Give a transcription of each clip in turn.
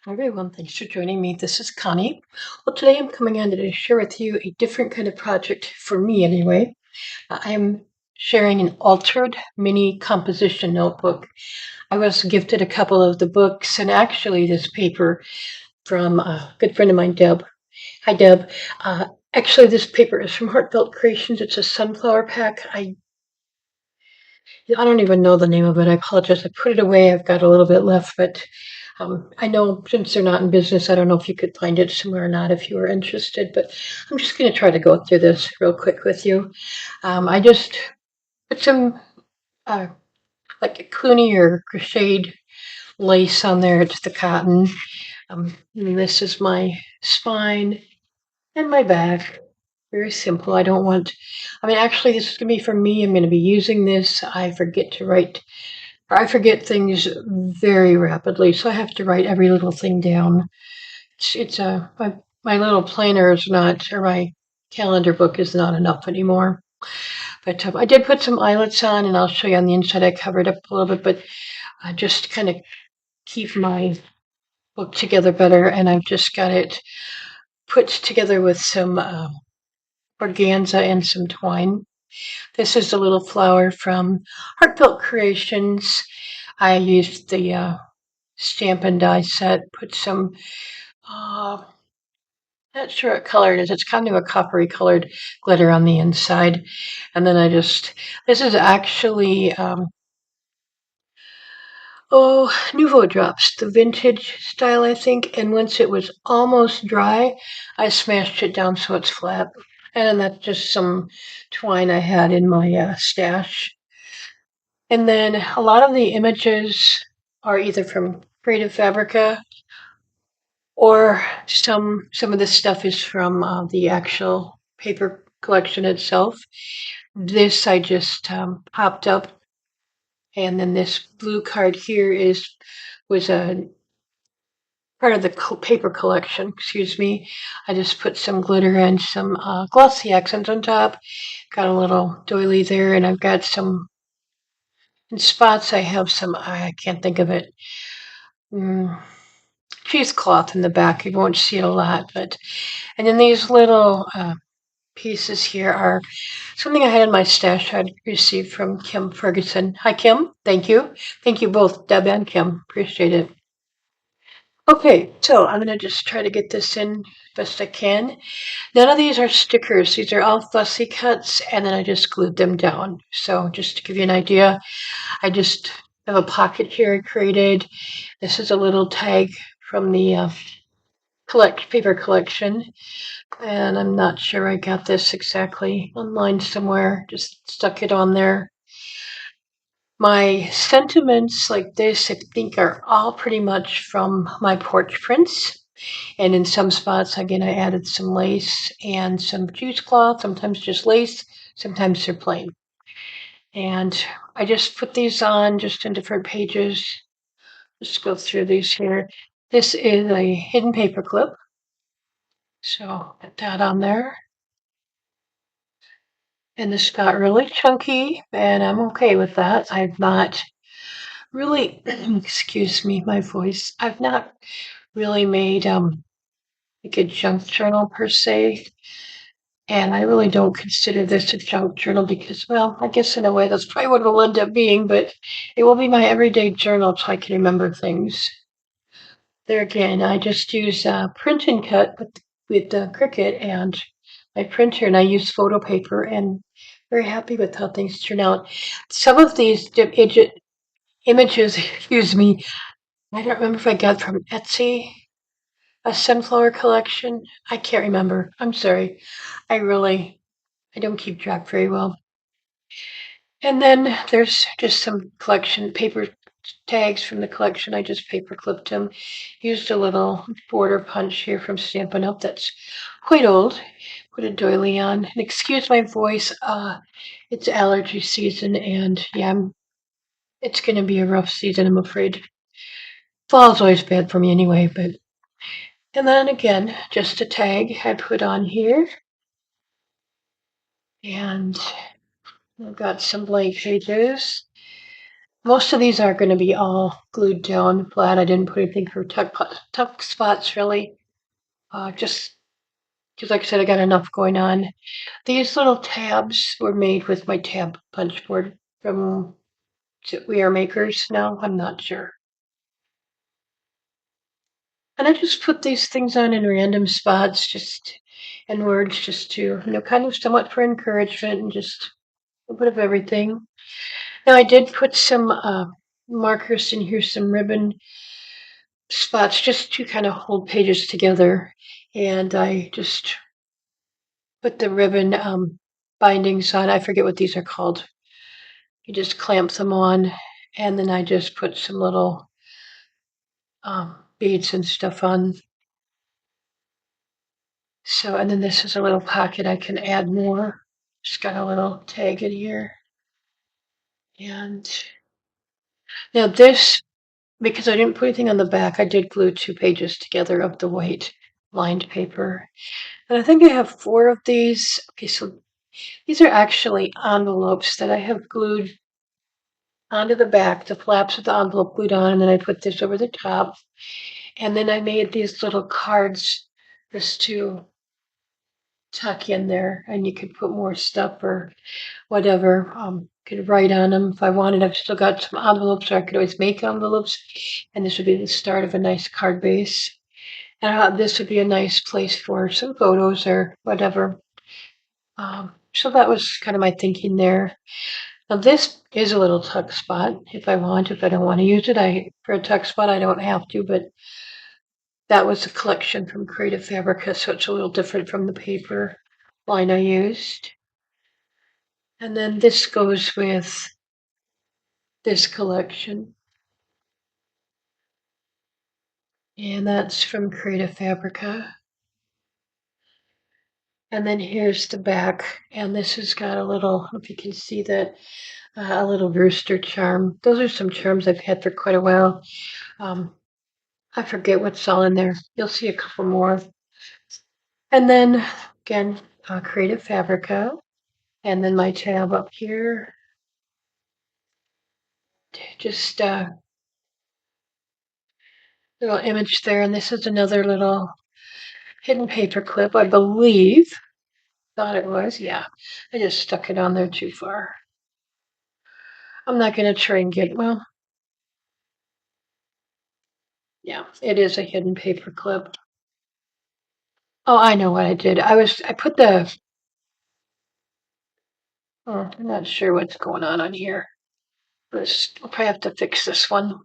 Hi everyone, thanks for joining me. This is Connie. Well, today I'm coming on to share with you a different kind of project for me anyway. I'm sharing an altered mini composition notebook. I was gifted a couple of the books and actually this paper from a good friend of mine, Deb. Hi, Deb. Uh, Actually, this paper is from Heartfelt Creations. It's a sunflower pack. I don't even know the name of it. I apologize. I put it away. I've got a little bit left, but I know since they're not in business, I don't know if you could find it somewhere or not if you were interested. But I'm just going to try to go through this real quick with you. I just put some uh, like a Clooney or crocheted lace on there. It's the cotton. And this is my spine and my back. Very simple. Actually, this is going to be for me. I'm going to be using this. I forget things very rapidly, so I have to write every little thing down. My little planner is not, or my calendar book is not enough anymore. But I did put some eyelets on, and I'll show you on the inside. I covered up a little bit, but I just kind of keep my book together better, and I've just got it put together with some organza and some twine. This is a little flower from Heartfelt Creations. I used the stamp and die set, put some, uh, not sure what color it is. It's kind of a coppery colored glitter on the inside. And then this is actually, Nouveau Drops, the vintage style, I think. And once it was almost dry, I smashed it down so it's flat. And that's just some twine I had in my stash. And then a lot of the images are either from Creative Fabrica or some of this stuff is from the actual paper collection itself. This I just popped up, and then this blue card here was a part of the paper collection. Excuse me. I just put some glitter and some glossy accents on top. Got a little doily there, and I've got some in spots. I have some. I can't think of it. Mm, cheesecloth in the back. You won't see it a lot, but and then these little pieces here are something I had in my stash I'd received from Kim Ferguson. Hi, Kim. Thank you. Thank you both, Deb and Kim. Appreciate it. Okay, so I'm going to just try to get this in best I can. None of these are stickers. These are all fussy cuts, and then I just glued them down. So just to give you an idea, I just have a pocket here I created. This is a little tag from the paper collection. And I'm not sure I got this exactly online somewhere, just stuck it on there. My sentiments like this, I think, are all pretty much from my porch prints. And in some spots, again, I added some lace and some cheesecloth, sometimes just lace, sometimes they're plain. And I just put these on just in different pages. Just go through these here. This is a hidden paper clip. So put that on there. And this got really chunky, and I'm okay with that. I've not really, excuse me, my voice. I've not really made like a junk journal per se, and I really don't consider this a junk journal because, well, I guess in a way that's probably what it'll end up being, but it will be my everyday journal so I can remember things. There again, I just use print and cut with the Cricut and my printer, and I use photo paper, and very happy with how things turn out. Some of these images, excuse me, I don't remember if I got from Etsy, a sunflower collection. I can't remember. I'm sorry. I don't keep track very well. And then there's just some collection paper tags from the collection. I just paper clipped them. Used a little border punch here from Stampin' Up! That's quite old. Put a doily on. And excuse my voice. It's allergy season, and yeah, it's going to be a rough season, I'm afraid. Fall's always bad for me anyway, but. And then again, just a tag I put on here. And I've got some blank pages. Most of these are going to be all glued down flat. I didn't put anything for tuck spots really. Just because, like I said, I got enough going on. These little tabs were made with my tab punch board from We Are Makers now. I'm not sure. And I just put these things on in random spots, just and words, just to, kind of somewhat for encouragement and just a bit of everything. Now, I did put some markers in here, some ribbon spots, just to kind of hold pages together. And I just put the ribbon bindings on. I forget what these are called. You just clamp them on, and then I just put some little beads and stuff on. So, and then this is a little pocket I can add more. Just got a little tag in here. And now this, because I didn't put anything on the back, I did glue 2 pages together of the white lined paper. And I think I have 4 of these. Okay, so these are actually envelopes that I have glued onto the back, the flaps of the envelope glued on, and then I put this over the top. And then I made these little cards just to tuck in there, and you could put more stuff or whatever. Could write on them if I wanted. I've still got some envelopes, or I could always make envelopes, and this would be the start of a nice card base. And this would be a nice place for some photos or whatever. So that was kind of my thinking there. Now this is a little tuck spot if I want. If I don't want to use it, for a tuck spot I don't have to, but that was a collection from Creative Fabrica, so it's a little different from the paper line I used. And then this goes with this collection. And that's from Creative Fabrica. And then here's the back. And this has got a little, if you can see that, a little rooster charm. Those are some charms I've had for quite a while. I forget what's all in there. You'll see a couple more. And then, again, Creative Fabrica. And then my tab up here. Just a little image there. And this is another little hidden paper clip, I believe. Thought it was, yeah. I just stuck it on there too far. I'm not going to try and get, well, yeah, it is a hidden paper clip. Oh, I know what I did. I put I'm not sure what's going on here. I'll probably have to fix this one.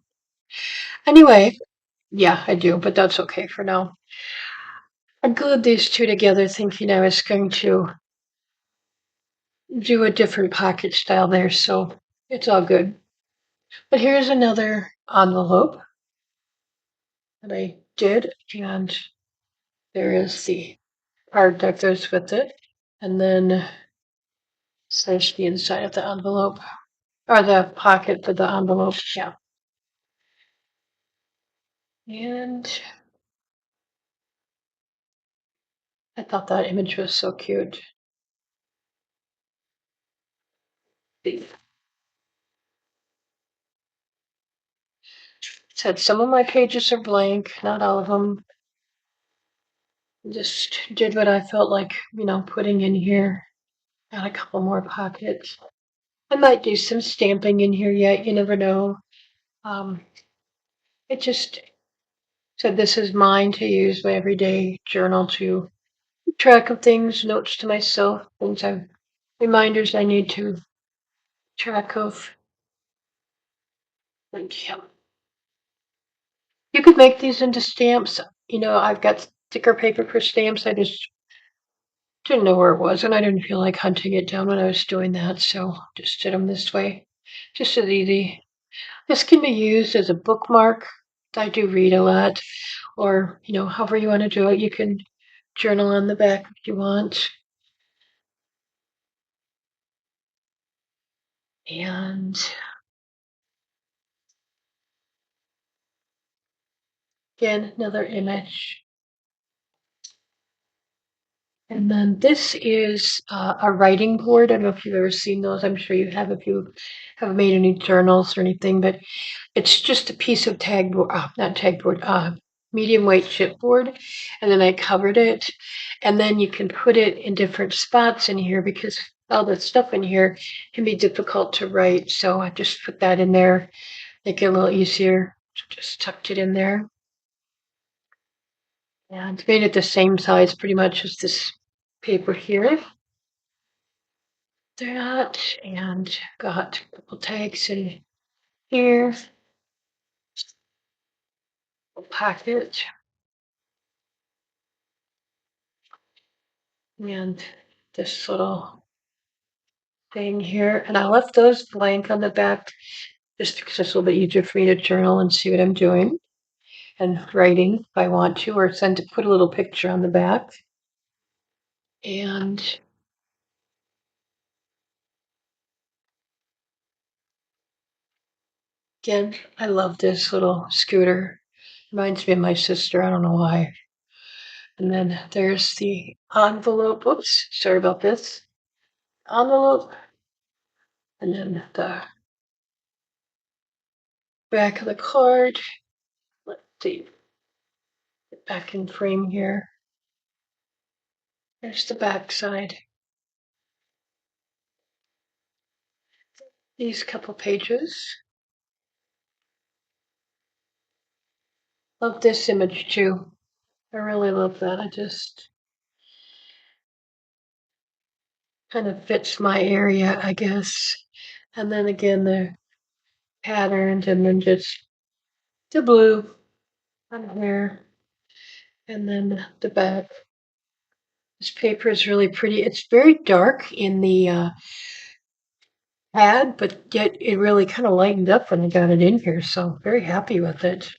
Anyway, yeah, I do, but that's okay for now. I glued these two together thinking I was going to do a different pocket style there, so it's all good. But here's another envelope that I did, and there is the card that goes with it. And then there's the inside of the envelope, or the pocket for the envelope, yeah. And I thought that image was so cute. It said some of my pages are blank, not all of them. Just did what I felt like, putting in here. Got a couple more pockets. I might do some stamping in here yet, you never know. Um, it just said this is mine to use my everyday journal to keep track of things, notes to myself, reminders I need to track of. And yeah. You could make these into stamps. I've got sticker paper for stamps. I just didn't know where it was, and I didn't feel like hunting it down when I was doing that, so just did them this way. Just as easy. This can be used as a bookmark. I do read a lot, or, however you want to do it. You can journal on the back if you want. And again, another image. And then this is a writing board. I don't know if you've ever seen those. I'm sure you have if you have made any journals or anything, but it's just a piece of tagboard, not tagboard, medium weight chipboard. And then I covered it. And then you can put it in different spots in here because all the stuff in here can be difficult to write. So I just put that in there, make it a little easier. Just tucked it in there. And made it the same size pretty much as this paper here. That and got a couple tags in here. A pocket and this little thing here. And I left those blank on the back just because it's a little bit easier for me to journal and see what I'm doing and writing if I want to, or send to put a little picture on the back. And again, I love this little scooter. Reminds me of my sister. I don't know why. And then there's the envelope. Oops, sorry about this. Envelope. And then the back of the card. Let's see. Get back in frame here. There's the back side. These couple pages. Love this image too. I really love that. I just kind of fits my area, I guess. And then again, the patterns, and then just the blue on here, and then the back. This paper is really pretty. It's very dark in the pad, but yet it really kind of lightened up when I got it in here. So very happy with it.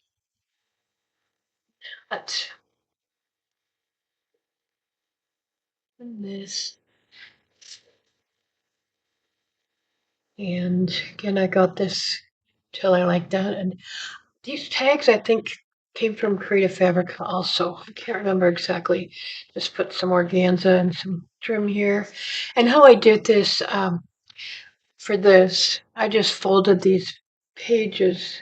But and this, and again, I got this till I like that, and these tags, I think, came from Creative Fabric also. I can't remember exactly. Just put some organza and some trim here. And how I did this for this, I just folded these pages.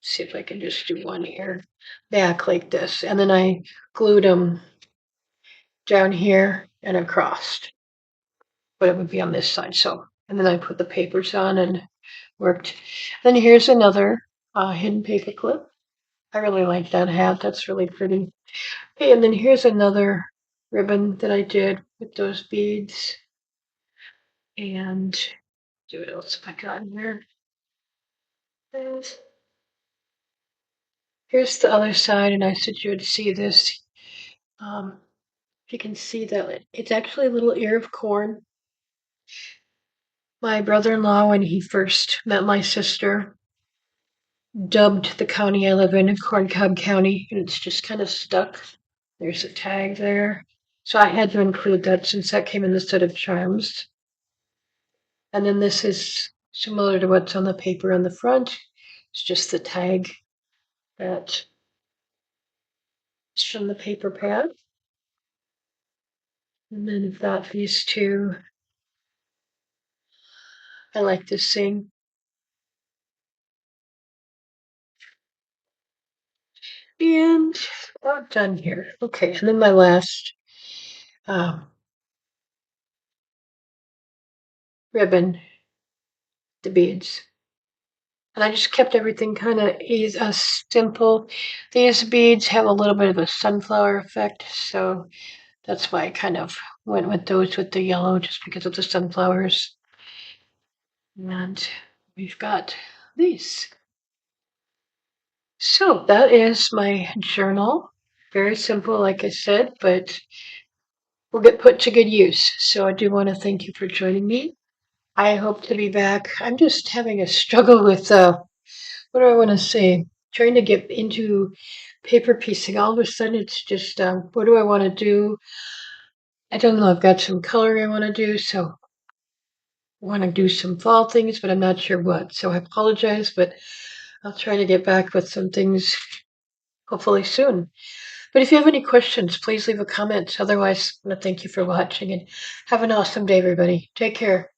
See if I can just do one here. Back like this. And then I glued them down here and across. But it would be on this side. So, and then I put the papers on and worked. Then here's another hidden paper clip. I really like that hat. That's really pretty. Okay, and then here's another ribbon that I did with those beads. And do what else have I got in there? Here's the other side, and I said you would see this. If you can see that, it's actually a little ear of corn. My brother-in-law, when he first met my sister, dubbed the county I live in Corncob County, and it's just kind of stuck. There's a tag there. So I had to include that since that came in the set of charms. And then this is similar to what's on the paper on the front. It's just the tag that is from the paper pad. And then I've got these two. I like this thing. And about done here. Okay, and then my last ribbon, the beads. And I just kept everything kind of simple. These beads have a little bit of a sunflower effect, so that's why I kind of went with those with the yellow, just because of the sunflowers. And we've got these. So that is my journal. Very simple, like I said, but will get put to good use. So I do want to thank you for joining me. I hope to be back. I'm just having a struggle with what do I want to say? Trying to get into paper piecing. All of a sudden, it's just what do I want to do? I don't know. I've got some coloring I want to do, so I want to do some fall things, but I'm not sure what. So I apologize, but I'll try to get back with some things hopefully soon. But if you have any questions, please leave a comment. Otherwise, I want to thank you for watching and have an awesome day, everybody. Take care.